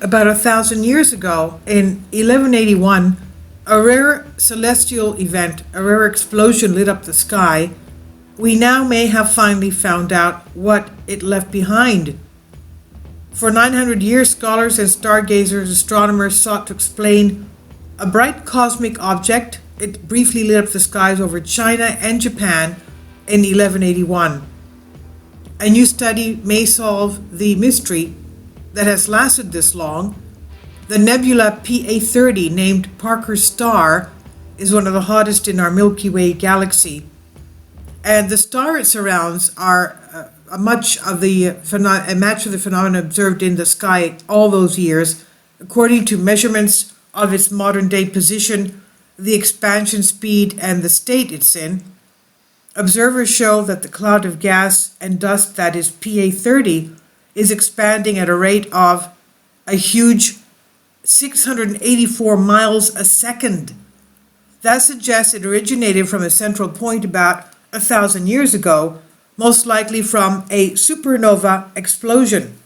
About 1,000 years ago, in 1181, a rare celestial event, a rare explosion lit up the sky. We now may have finally found out what it left behind. For 900 years, scholars and stargazers, astronomers sought to explain a bright cosmic object. It briefly lit up the skies over China and Japan in 1181. A new study may solve the mystery that has lasted this long. The nebula PA30, named Parker's Star, is one of the hottest in our Milky Way galaxy. And the star it surrounds are a match of the phenomena observed in the sky all those years, according to measurements of its modern day position, the expansion speed, and the state it's in. Observers show that the cloud of gas and dust that is PA30 is expanding at a rate of a huge 684 miles a second. That suggests it originated from a central point about 1,000 years ago, most likely from a supernova explosion.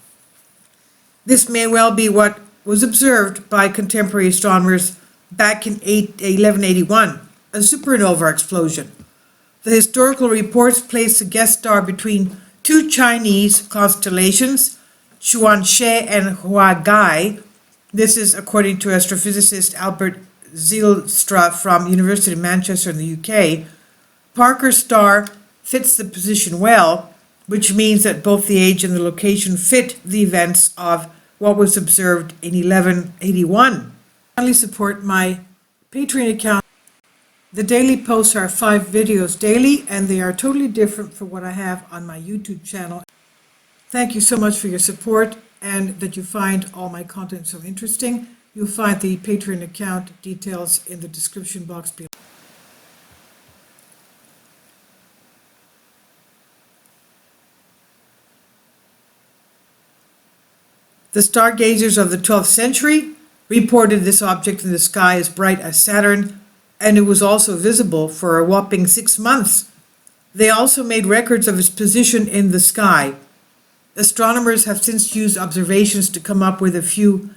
This may well be what was observed by contemporary astronomers back in 1181, a supernova explosion. The historical reports place the guest star between two Chinese constellations, Chuanshe and Huagai. This is according to astrophysicist Albert Zijlstra from University of Manchester in the UK. Parker's star fits the position well, which means that both the age and the location fit the events of what was observed in 1181. Kindly support my Patreon account. The daily posts are 5 videos daily, and they are totally different from what I have on my YouTube channel. Thank you so much for your support and that you find all my content so interesting. You'll find the Patreon account details in the description box below. The stargazers of the 12th century reported this object in the sky as bright as Saturn, and it was also visible for a whopping 6 months. They also made records of its position in the sky. Astronomers have since used observations to come up with a few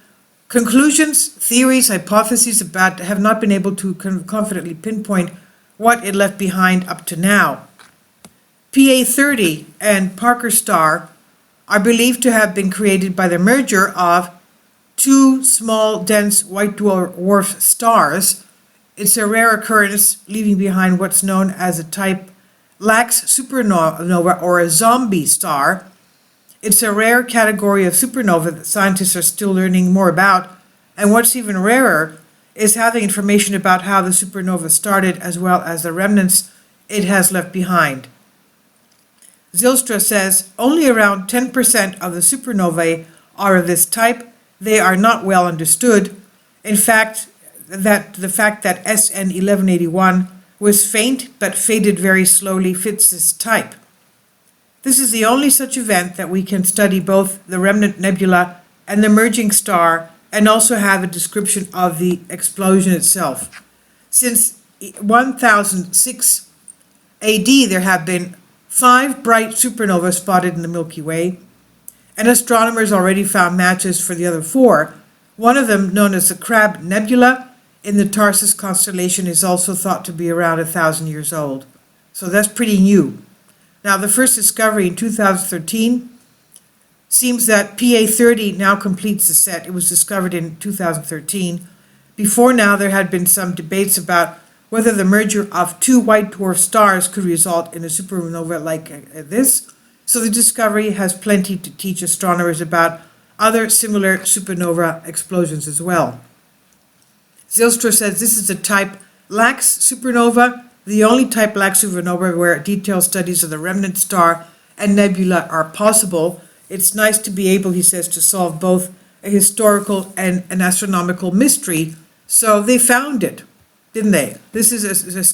conclusions, theories, hypotheses about have not been able to confidently pinpoint what it left behind up to now. PA30 and Parker's Star are believed to have been created by the merger of two small, dense white dwarf stars. It's a rare occurrence, leaving behind what's known as a type lax supernova or a zombie star. It's a rare category of supernova that scientists are still learning more about, and what's even rarer is having information about how the supernova started as well as the remnants it has left behind. Zijlstra says only around 10% of the supernovae are of this type. They are not well understood. In fact, the fact that SN 1181 was faint but faded very slowly fits this type. This is the only such event that we can study both the remnant nebula and the merging star and also have a description of the explosion itself. Since 1006 AD, there have been 5 bright supernovas spotted in the Milky Way, and astronomers already found matches for the other 4. One of them, known as the Crab Nebula in the Tarsus constellation, is also thought to be around 1,000 years old. So that's pretty new. Now, the first discovery in 2013 seems that PA30 now completes the set. It was discovered in 2013. Before now, there had been some debates about whether the merger of 2 white dwarf stars could result in a supernova like this. So the discovery has plenty to teach astronomers about other similar supernova explosions as well. Zijlstra says this is a type lax supernova, the only type lax supernova where detailed studies of the remnant star and nebula are possible. It's nice to be able, he says, to solve both a historical and an astronomical mystery. So they found it, didn't they? This is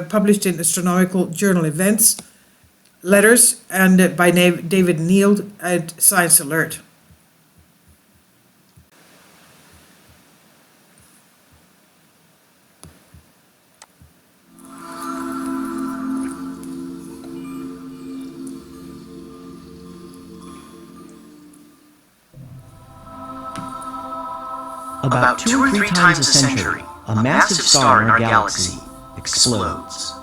published in Astronomical Journal Events, Letters, and by David Neal at Science Alert. About 2 or 3 times a century, a massive star in our galaxy explodes.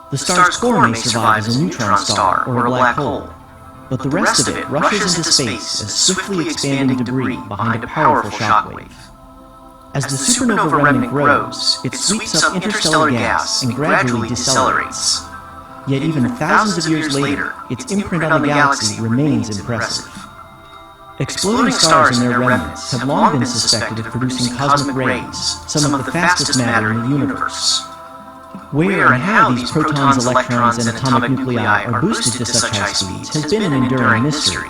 The star's core may survive as a neutron star or a black hole, but the rest of it rushes into space as swiftly expanding debris behind a powerful shockwave. As the supernova remnant grows, it sweeps up interstellar gas and gradually decelerates. Yet even thousands of years later, its imprint on the galaxy remains impressive. Exploding stars and their remnants have long been suspected of producing cosmic rays, some of the fastest matter in the universe. Where and how these protons, electrons, and atomic nuclei are boosted to such high speeds has been an enduring mystery.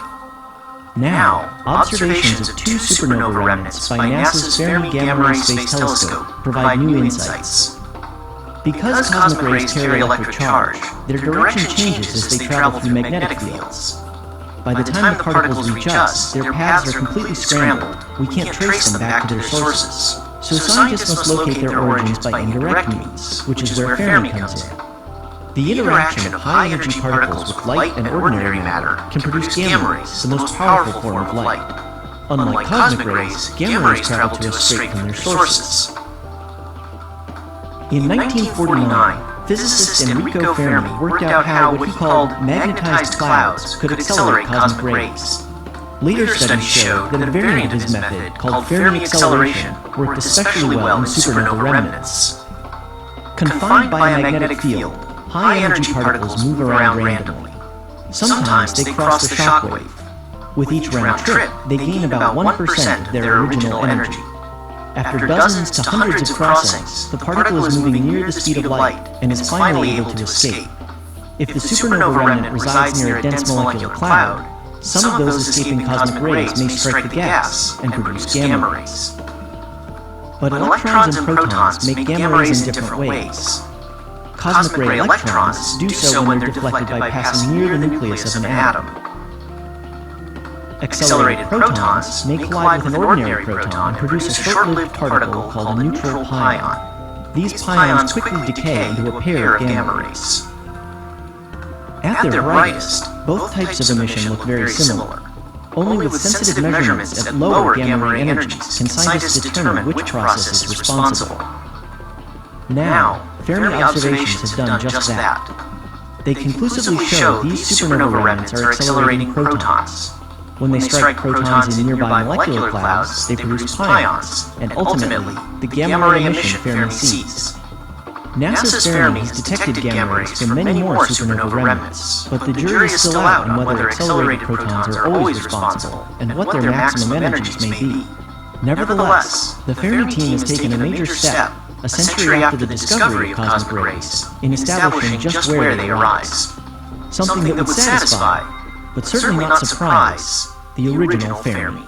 Now, observations of 2 supernova remnants by NASA's Fermi Gamma-ray Space Telescope provide new insights. Because cosmic rays carry electric charge, their direction changes as they travel through magnetic fields. By the time the particles reach us, their paths are completely scrambled. We can't trace them back to their sources. So scientists must locate their origins by indirect means, which is where Fermi comes in. The interaction of high-energy particles with light and ordinary matter can produce gamma rays, the most powerful form of light. Unlike cosmic rays, gamma rays travel to us straight from their sources. In 1949, physicist Enrico Fermi worked out how what he called magnetized clouds could accelerate cosmic rays. Later studies showed that a variant of his method, called Fermi acceleration, worked especially well in supernova remnants. Confined by a magnetic field, high-energy particles move around randomly. Sometimes they cross the shockwave. With each round trip, they gain about 1% of their original energy. After dozens to hundreds of crossings, the particle is moving near the speed of light and is finally able to escape. If the supernova remnant resides near a dense molecular cloud, some of those escaping cosmic rays may strike the gas and produce gamma rays. But electrons and protons make gamma rays in different ways. Cosmic ray electrons do so when they're deflected by passing near the nucleus of an atom. Accelerated protons may collide with an ordinary proton and produce a short-lived particle called a neutral pion. These pions quickly decay into a pair of gamma rays. At their brightest, both types of emission look very similar. Only with sensitive measurements at lower gamma ray energies can scientists determine which process is responsible. Now, Fermi observations have done just that. They conclusively show these supernova remnants are accelerating protons. When they strike protons in nearby molecular clouds, they produce pions, and ultimately, the gamma ray emission Fermi sees. NASA's Fermi has detected gamma rays from many more supernova remnants, but the jury is still out on whether accelerated protons are always responsible, and what their maximum energies may be. Nevertheless, the Fermi team has taken a major step, a century after the discovery of cosmic rays, in establishing just where they arise. Something that would satisfy, but certainly not surprise, the original Fermi.